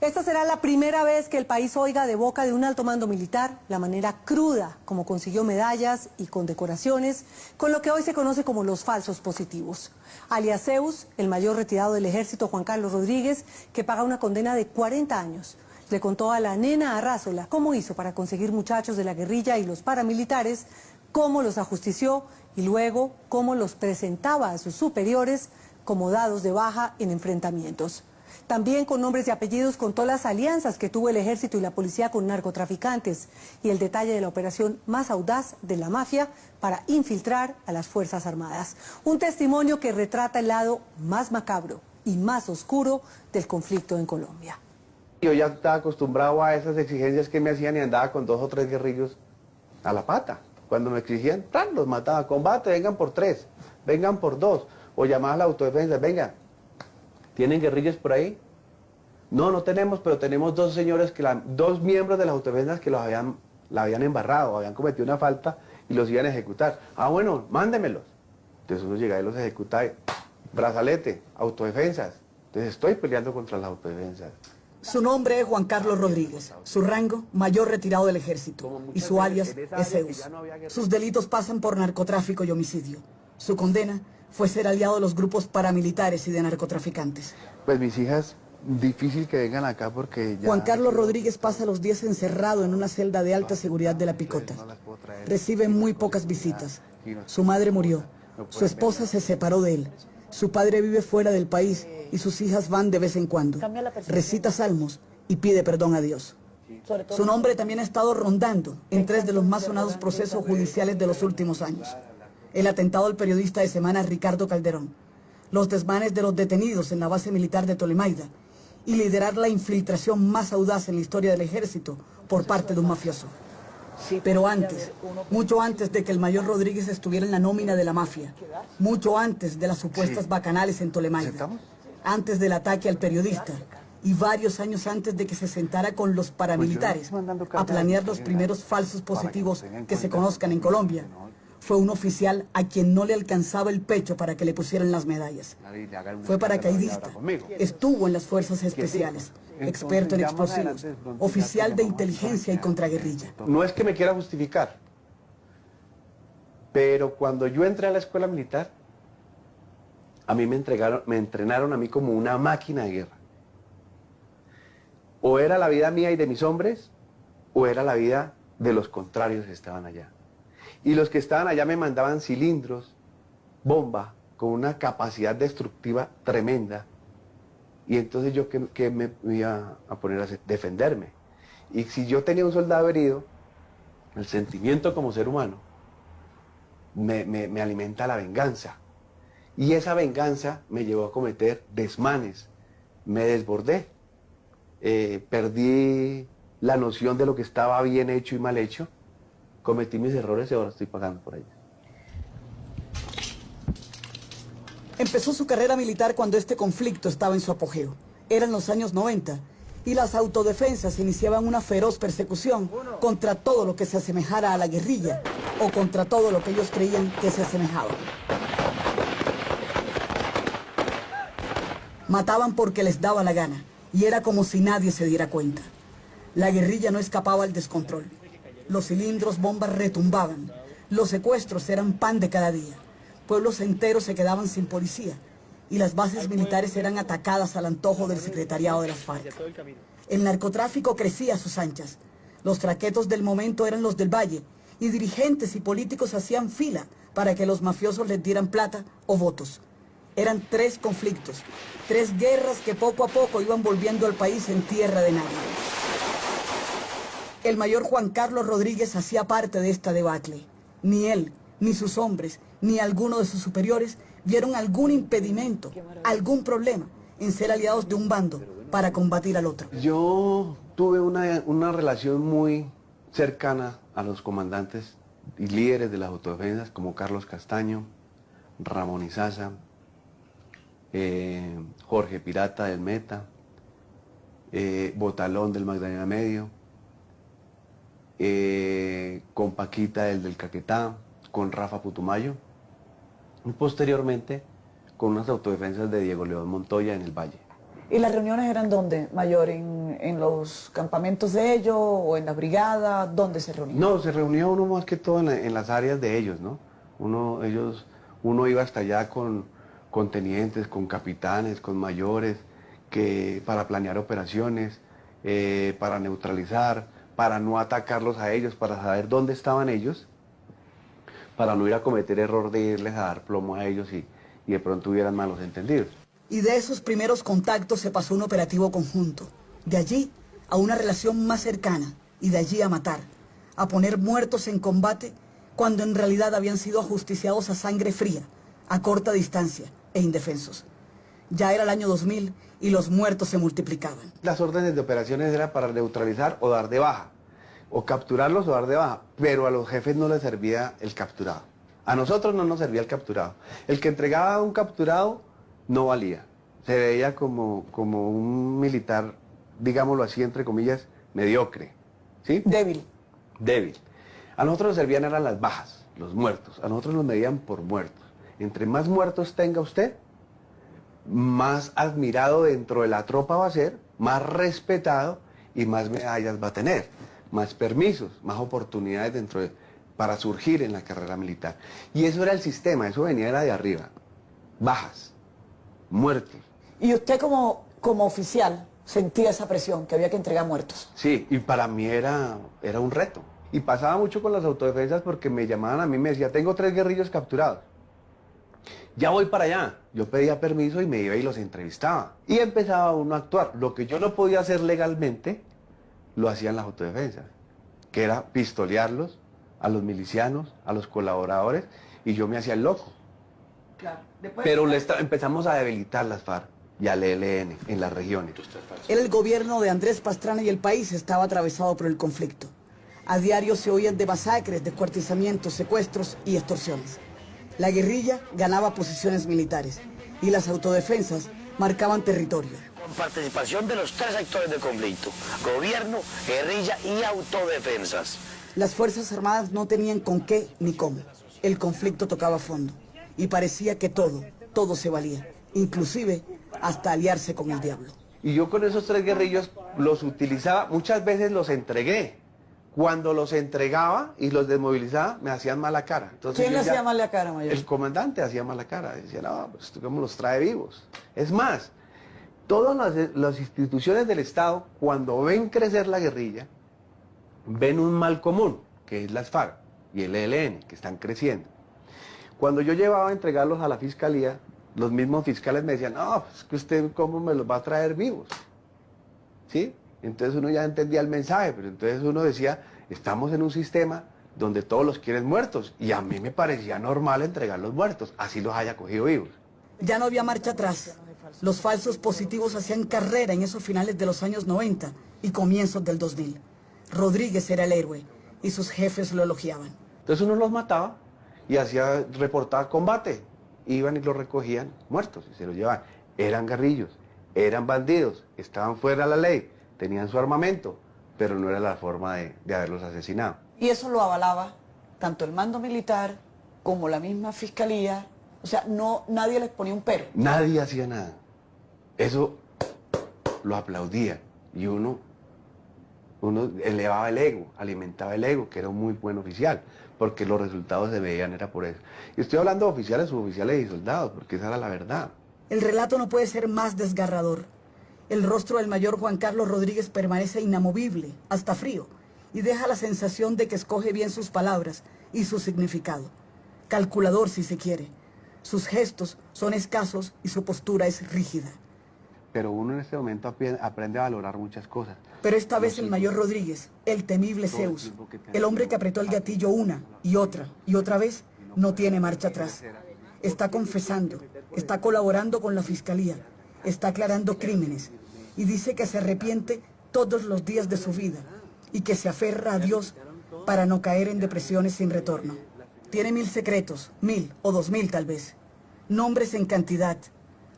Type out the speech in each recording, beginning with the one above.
Esta será la primera vez que el país oiga de boca de un alto mando militar la manera cruda como consiguió medallas y condecoraciones con lo que hoy se conoce como los falsos positivos. Alias Zeus, el mayor retirado del ejército Juan Carlos Rodríguez, que paga una condena de 40 años, le contó a la nena Arrázola cómo hizo para conseguir muchachos de la guerrilla y los paramilitares, cómo los ajustició y luego cómo los presentaba a sus superiores como dados de baja en enfrentamientos. También con nombres y apellidos contó las alianzas que tuvo el ejército y la policía con narcotraficantes y el detalle de la operación más audaz de la mafia para infiltrar a las Fuerzas Armadas. Un testimonio que retrata el lado más macabro y más oscuro del conflicto en Colombia. Yo ya estaba acostumbrado a esas exigencias que me hacían y andaba con 2 o 3 guerrillos a la pata. Cuando me exigían, ¡tan!, los mataba. Combate, vengan por 3, vengan por 2. O llamaba a la autodefensa, venga, ¿tienen guerrillas por ahí? No, no tenemos, pero tenemos 2 señores, dos miembros de las autodefensas que la habían embarrado, habían cometido una falta y los iban a ejecutar. Ah, bueno, mándemelos. Entonces uno llega y los ejecuta y brazalete, autodefensas. Entonces estoy peleando contra las autodefensas. Su nombre es Juan Carlos Rodríguez, su rango, mayor retirado del ejército, y su alias es Zeus. Sus delitos pasan por narcotráfico y homicidio. Su condena fue ser aliado de los grupos paramilitares y de narcotraficantes. Pues mis hijas, difícil que vengan acá porque ya... Juan Carlos Rodríguez pasa los días encerrado en una celda de alta seguridad de La Picota. Recibe muy pocas visitas. Su madre murió, su esposa se separó de él, su padre vive fuera del país y sus hijas van de vez en cuando. Recita salmos y pide perdón a Dios. Su nombre también ha estado rondando en 3 de los más sonados procesos judiciales de los últimos años. El atentado al periodista de Semana Ricardo Calderón, los desmanes de los detenidos en la base militar de Tolemaida y liderar la infiltración más audaz en la historia del ejército por parte de un mafioso. Pero antes, mucho antes de que el mayor Rodríguez estuviera en la nómina de la mafia, mucho antes de las supuestas bacanales en Tolemaida, antes del ataque al periodista y varios años antes de que se sentara con los paramilitares a planear los primeros falsos positivos que se conozcan en Colombia, fue un oficial a quien no le alcanzaba el pecho para que le pusieran las medallas. Fue paracaidista, estuvo en las fuerzas especiales, experto en explosivos, oficial de inteligencia y contraguerrilla. No es que me quiera justificar, pero cuando yo entré a la escuela militar, a mí me entrenaron a mí como una máquina de guerra. O era la vida mía y de mis hombres, o era la vida de los contrarios que estaban allá. Y los que estaban allá me mandaban cilindros, bomba, con una capacidad destructiva tremenda. Y entonces yo ¿qué me iba a poner a hacer? Defenderme. Y si yo tenía un soldado herido, el sentimiento como ser humano me alimenta la venganza. Y esa venganza me llevó a cometer desmanes. Me desbordé. Perdí la noción de lo que estaba bien hecho y mal hecho. Cometí mis errores y ahora estoy pagando por ellos. Empezó su carrera militar cuando este conflicto estaba en su apogeo. Eran los años 90 y las autodefensas iniciaban una feroz persecución contra todo lo que se asemejara a la guerrilla o contra todo lo que ellos creían que se asemejaba. Mataban porque les daba la gana y era como si nadie se diera cuenta. La guerrilla no escapaba al descontrol. Los cilindros bombas retumbaban, los secuestros eran pan de cada día, pueblos enteros se quedaban sin policía y las bases militares eran atacadas al antojo del secretariado de las FARC. El narcotráfico crecía a sus anchas, los traquetos del momento eran los del Valle y dirigentes y políticos hacían fila para que los mafiosos les dieran plata o votos. Eran 3 conflictos, 3 guerras que poco a poco iban volviendo al país en tierra de nadie. El mayor Juan Carlos Rodríguez hacía parte de esta debacle. Ni él, ni sus hombres, ni alguno de sus superiores vieron algún impedimento, algún problema en ser aliados de un bando para combatir al otro. Yo tuve una relación muy cercana a los comandantes y líderes de las autodefensas como Carlos Castaño, Ramón Izaza, Jorge Pirata del Meta, Botalón del Magdalena Medio, con Paquita del Caquetá, con Rafa Putumayo, y posteriormente con unas autodefensas de Diego León Montoya en el Valle. ¿Y las reuniones eran dónde, mayor? ¿En en los campamentos de ellos o en la brigada? ¿Dónde se reunían? No, se reunía uno más que todo en las áreas de ellos, ¿no? Uno iba hasta allá con tenientes, con capitanes, con mayores, para planear operaciones, para neutralizar, para no atacarlos a ellos, para saber dónde estaban ellos, para no ir a cometer error de irles a dar plomo a ellos y de pronto hubieran malos entendidos. Y de esos primeros contactos se pasó a un operativo conjunto. De allí a una relación más cercana y de allí a matar, a poner muertos en combate cuando en realidad habían sido ajusticiados a sangre fría, a corta distancia e indefensos. Ya era el año 2000 y los muertos se multiplicaban. Las órdenes de operaciones eran para neutralizar o dar de baja, o capturarlos o dar de baja, pero a los jefes no les servía el capturado. A nosotros no nos servía el capturado. El que entregaba un capturado no valía. Se veía como un militar, digámoslo así, entre comillas, mediocre. ¿Sí? Débil. Débil. A nosotros nos servían eran las bajas, los muertos. A nosotros nos medían por muertos. Entre más muertos tenga usted, más admirado dentro de la tropa va a ser, más respetado y más medallas va a tener, más permisos, más oportunidades para surgir en la carrera militar. Y eso era el sistema, eso era de arriba. Bajas, muertos. ¿Y usted como oficial sentía esa presión, que había que entregar muertos? Sí, y para mí era un reto. Y pasaba mucho con las autodefensas porque me llamaban a mí y me decía, tengo 3 guerrillos capturados. Ya voy para allá. Yo pedía permiso y me iba y los entrevistaba. Y empezaba uno a actuar. Lo que yo no podía hacer legalmente, lo hacían las autodefensas, que era pistolearlos a los milicianos, a los colaboradores, y yo me hacía el loco. Claro. Pero empezamos a debilitar las FARC y al ELN en las regiones. Era el gobierno de Andrés Pastrana y el país estaba atravesado por el conflicto. A diario se oían de masacres, descuartizamientos, secuestros y extorsiones. La guerrilla ganaba posiciones militares y las autodefensas marcaban territorio. Con participación de los 3 sectores de conflicto, gobierno, guerrilla y autodefensas. Las Fuerzas Armadas no tenían con qué ni cómo. El conflicto tocaba fondo y parecía que todo se valía, inclusive hasta aliarse con el diablo. Y yo con esos 3 guerrillos los utilizaba, muchas veces los entregué. Cuando los entregaba y los desmovilizaba, me hacían mala cara. Entonces, ¿quién le hacía mala cara, mayor? El comandante hacía mala cara. Decía, no, pues ¿cómo los trae vivos? Es más, todas las instituciones del Estado, cuando ven crecer la guerrilla, ven un mal común, que es las FARC y el ELN, que están creciendo. Cuando yo llevaba a entregarlos a la fiscalía, los mismos fiscales me decían, no, pues que usted cómo me los va a traer vivos. ¿Sí? Entonces uno ya entendía el mensaje, pero entonces uno decía, estamos en un sistema donde todos los quieren muertos, y a mí me parecía normal entregar los muertos, así los haya cogido vivos. Ya no había marcha atrás. Los falsos positivos hacían carrera en esos finales de los años 90 y comienzos del 2000. Rodríguez era el héroe y sus jefes lo elogiaban. Entonces uno los mataba y reportaba combate. Iban y los recogían muertos y se los llevaban. Eran guerrillos, eran bandidos, estaban fuera de la ley, tenían su armamento, pero no era la forma de haberlos asesinado. Y eso lo avalaba tanto el mando militar como la misma fiscalía. O sea, nadie les ponía un pero. Nadie hacía nada. Eso lo aplaudía y uno elevaba el ego, alimentaba el ego, que era un muy buen oficial, porque los resultados se veían, era por eso. Y estoy hablando de oficiales, suboficiales y soldados, porque esa era la verdad. El relato no puede ser más desgarrador. El rostro del mayor Juan Carlos Rodríguez permanece inamovible, hasta frío, y deja la sensación de que escoge bien sus palabras y su significado. Calculador, si se quiere. Sus gestos son escasos y su postura es rígida. Pero uno en este momento aprende a valorar muchas cosas. Pero esta vez el mayor Rodríguez, el temible Zeus, el hombre que apretó el gatillo una y otra vez, no tiene marcha atrás. Está confesando, está colaborando con la fiscalía, está aclarando crímenes y dice que se arrepiente todos los días de su vida y que se aferra a Dios para no caer en depresiones sin retorno. Tiene 1000 secretos, 1000 o 2000 tal vez, nombres en cantidad,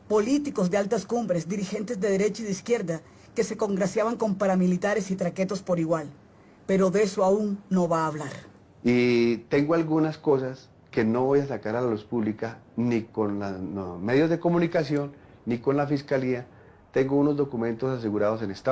políticos de altas cumbres, dirigentes de derecha y de izquierda que se congraciaban con paramilitares y traquetos por igual, pero de eso aún no va a hablar. Y tengo algunas cosas que no voy a sacar a la luz pública ni con los medios de comunicación ni con la fiscalía. Tengo unos documentos asegurados en Estados Unidos.